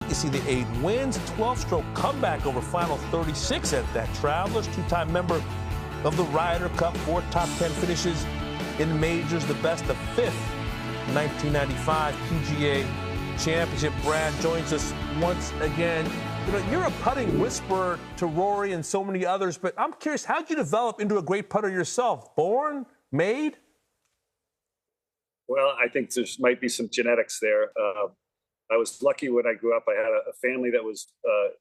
You see the 8 wins, 12-stroke comeback over final 36 at that Travelers, 2-time member of the Ryder Cup, 4 top 10 finishes in majors, the best of 5th 1995 PGA Championship. Brad joins us once again. You know, you're a putting whisperer to Rory and so many others, but I'm curious, how'd you develop into a great putter yourself? Born? Made? Well, I think there might be some genetics there. I was lucky when I grew up. I had a family that was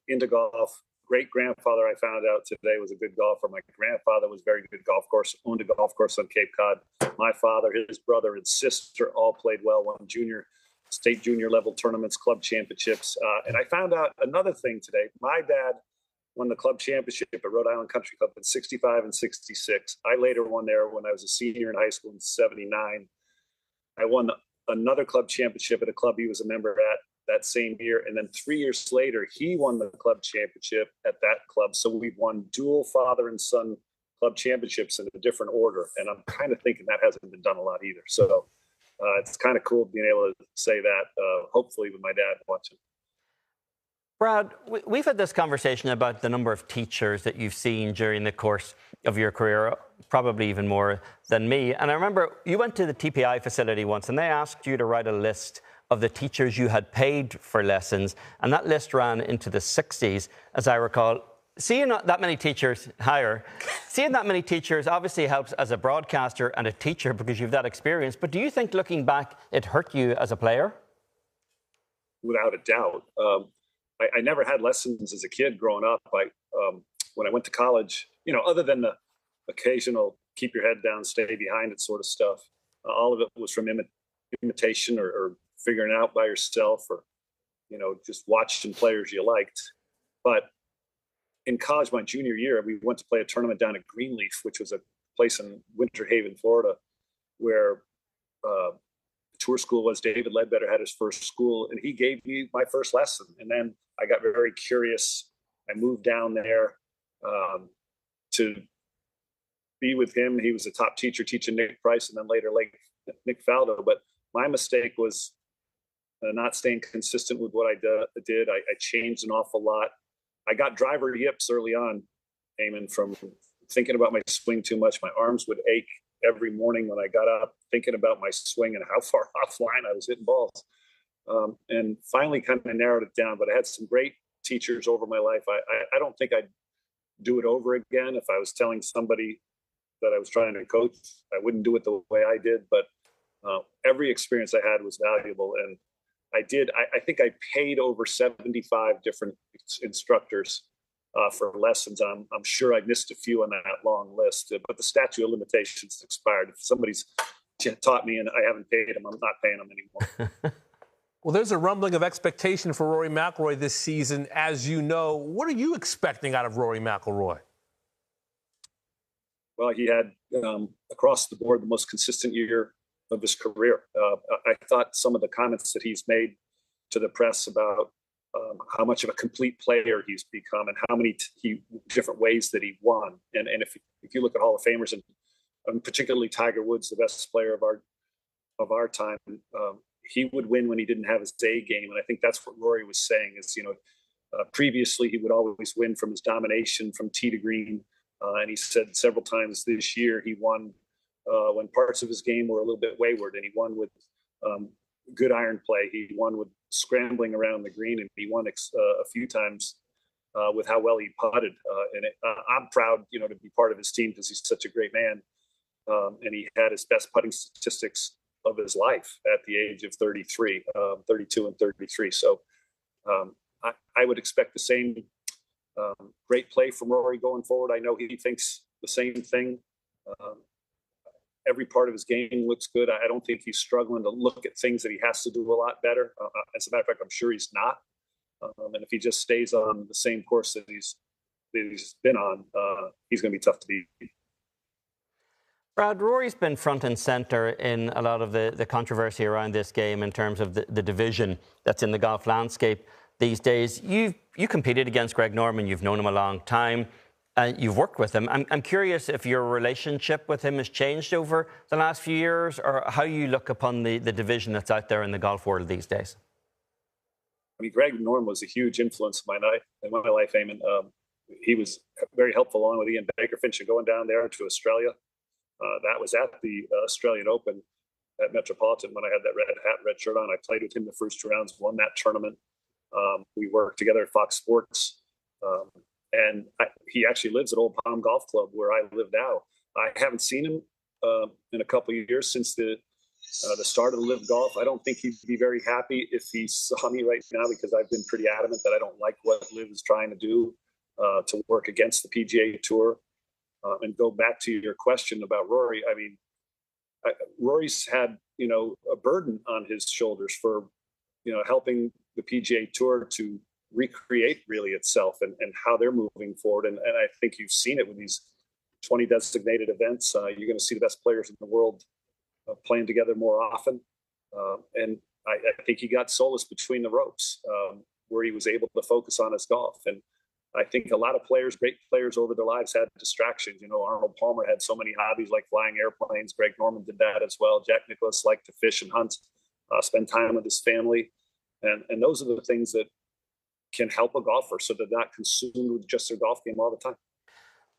into golf. Great-grandfather, I found out today, was a good golfer. My grandfather was a very good golf course, owned a golf course on Cape Cod. My father, his brother, and sister all played well, won state junior level tournaments, club championships. And I found out another thing today. My dad won the club championship at Rhode Island Country Club in 65 and 66. I later won there when I was a senior in high school in 79. I won another club championship at a club he was a member at that same year. And then 3 years later, he won the club championship at that club. So we've won dual father and son club championships in a different order. And I'm kind of thinking that hasn't been done a lot either. So it's kind of cool being able to say that, hopefully with my dad watching. Brad, we've had this conversation about the number of teachers that you've seen during the course of your career, probably even more than me. And I remember you went to the TPI facility once and they asked you to write a list of the teachers you had paid for lessons. And that list ran into the 60s, as I recall. Seeing that many teachers seeing that many teachers obviously helps as a broadcaster and a teacher because you've that experience. But do you think looking back, it hurt you as a player? Without a doubt. I never had lessons as a kid growing up. When I went to college, you know, other than the occasional keep your head down, stay behind it sort of stuff, all of it was from imitation or figuring it out by yourself, or, you know, just watching players you liked. But in college, my junior year, we went to play a tournament down at Greenleaf, which was a place in Winter Haven, Florida, where the tour school was. David Ledbetter had his first school, and he gave me my first lesson. And then I got very curious. I moved down there to be with him. He was a top teacher teaching Nick Price, and then later Nick Faldo. But my mistake was not staying consistent with what I did. I changed an awful lot. I got driver yips early on, Eamon, from thinking about my swing too much. My arms would ache every morning when I got up, thinking about my swing and how far offline I was hitting balls. And finally kind of narrowed it down. But I had some great teachers over my life. I don't think I'd do it over again. If I was telling somebody that I was trying to coach, I wouldn't do it the way I did. But every experience I had was valuable. And I think I paid over 75 different instructors for lessons. I'm sure I missed a few on that long list, but the statute of limitations expired. If somebody's taught me and I haven't paid them, I'm not paying them anymore. Well, there's a rumbling of expectation for Rory McIlroy this season, as you know. What are you expecting out of Rory McIlroy? Well, he had, across the board, the most consistent year of his career. I thought some of the comments that he's made to the press about how much of a complete player he's become and how many different ways that he won. And if you look at Hall of Famers, and particularly Tiger Woods, the best player of our time, he would win when he didn't have his A game. And I think that's what Rory was saying is, you know, previously he would always win from his domination from tee to green. And he said several times this year he won when parts of his game were a little bit wayward, and he won with good iron play. He won with scrambling around the green, and he won a few times with how well he putted. I'm proud, you know, to be part of his team because he's such a great man. And he had his best putting statistics of his life at the age of 32 and 33. So I would expect the same great play from Rory going forward. I know he thinks the same thing. Every part of his game looks good. I don't think he's struggling to look at things that he has to do a lot better. As a matter of fact, I'm sure he's not. And if he just stays on the same course that he's been on, he's going to be tough to beat. Brad, Rory's been front and centre in a lot of the controversy around this game in terms of the division that's in the golf landscape these days. You competed against Greg Norman. You've known him a long time. You've worked with him. I'm curious if your relationship with him has changed over the last few years, or how you look upon the division that's out there in the golf world these days. I mean, Greg Norman was a huge influence in my life, Eamon. He was very helpful along with Ian Baker Finch going down there to Australia. That was at the Australian Open at Metropolitan when I had that red shirt on. I played with him the first 2 rounds, won that tournament. We worked together at Fox Sports. And he actually lives at Old Palm Golf Club where I live now. I haven't seen him in a couple of years since the start of the Live Golf. I don't think he'd be very happy if he saw me right now, because I've been pretty adamant that I don't like what Live is trying to do to work against the PGA Tour. And go back to your question about Rory. I mean, Rory's had, a burden on his shoulders for, helping the PGA Tour to recreate really itself and how they're moving forward. And I think you've seen it with these 20 designated events. You're going to see the best players in the world playing together more often. And I think he got solace between the ropes where he was able to focus on his golf. And I think a lot of great players over their lives had distractions. Arnold Palmer had so many hobbies like flying airplanes. Greg Norman did that as well. Jack Nicklaus liked to fish and hunt, spend time with his family. And those are the things that can help a golfer so they're not consumed with just their golf game all the time.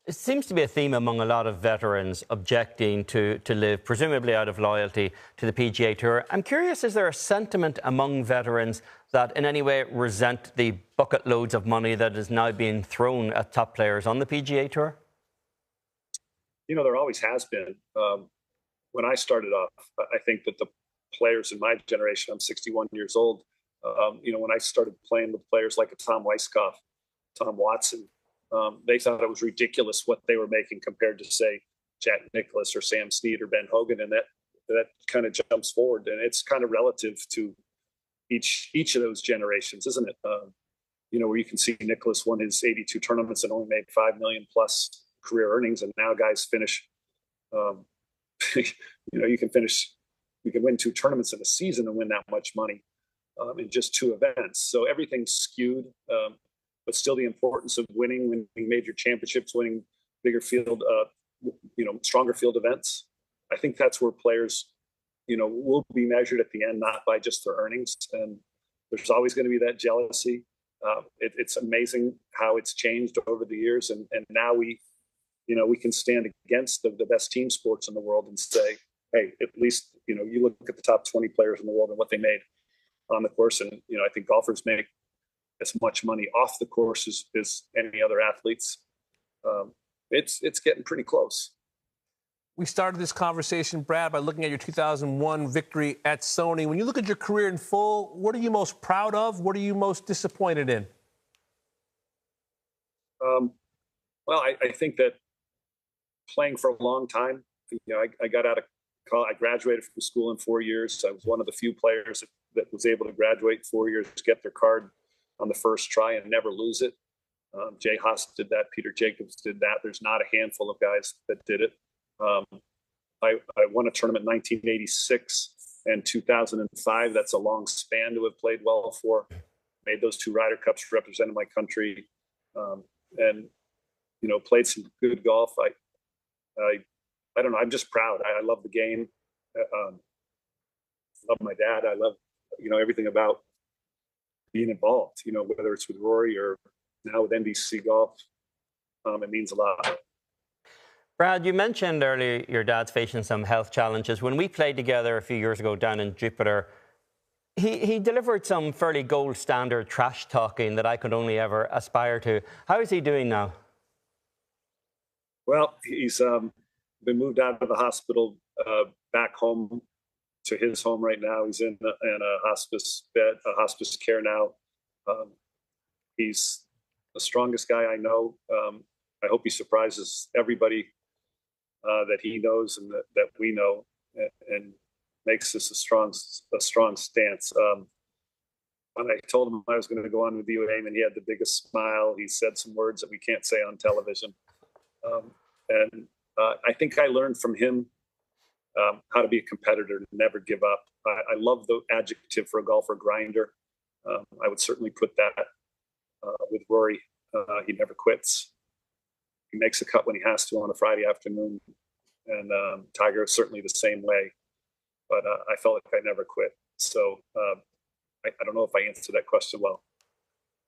It seems to be a theme among a lot of veterans objecting to Live, presumably out of loyalty to the PGA Tour. I'm curious, is there a sentiment among veterans that in any way resent the bucket loads of money that is now being thrown at top players on the PGA Tour? There always has been. When I started off, I think that the players in my generation, I'm 61 years old, when I started playing with players like a Tom Weiskopf, Tom Watson, they thought it was ridiculous what they were making compared to, say, Jack Nicklaus or Sam Snead or Ben Hogan, and that kind of jumps forward, and it's kind of relative to each of those generations, isn't it? Where you can see Nicklaus won his 82 tournaments and only made $5 million plus career earnings, and now guys finish. You can win 2 tournaments in a season and win that much money in just 2 events. So everything's skewed. But still the importance of winning major championships, winning bigger field, stronger field events. I think that's where players, will be measured at the end, not by just their earnings. And there's always going to be that jealousy. It's amazing how it's changed over the years. And now we can stand against the best team sports in the world and say, hey, at least, you look at the top 20 players in the world and what they made on the course. And, I think golfers make as much money off the course as any other athletes. It's getting pretty close. We started this conversation, Brad, by looking at your 2001 victory at Sony. When you look at your career in full, what are you most proud of? What are you most disappointed in? Well, I think that playing for a long time, I got out of college. I graduated from school in 4 years. I was one of the few players that was able to graduate 4 years, get their card on the first try and never lose it. Jay Haas did that. Peter Jacobs did that. There's not a handful of guys that did it. I won a tournament in 1986 and 2005. That's a long span to have played well for. Made those 2 Ryder Cups, represented my country, and played some good golf. I don't know. I'm just proud. I love the game. Love my dad. I love everything about being involved, whether it's with Rory or now with NBC Golf. It means a lot. Brad, you mentioned earlier your dad's facing some health challenges. When we played together a few years ago down in Jupiter, he delivered some fairly gold standard trash talking that I could only ever aspire to. How is he doing now? Well, he's been moved out of the hospital back home to his home right now. He's in a hospice bed, hospice care now. He's the strongest guy I know. I hope he surprises everybody that he knows and that we know, and makes this a strong stance. When I told him I was going to go on with you, Eamon, he had the biggest smile. He said some words that we can't say on television. And I think I learned from him how to be a competitor and never give up. I love the adjective for a golfer, grinder. I would certainly put that with Rory. He never quits. He makes a cut when he has to on a Friday afternoon. And Tiger is certainly the same way. But I felt like I never quit. So I don't know if I answered that question well.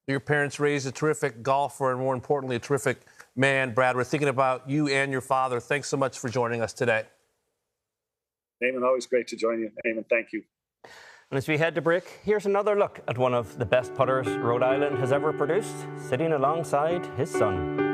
Your parents raised a terrific golfer and, more importantly, a terrific man. Brad, we're thinking about you and your father. Thanks so much for joining us today. Eamon, always great to join you. Eamon, thank you. And as we head to break, here's another look at one of the best putters Rhode Island has ever produced, sitting alongside his son.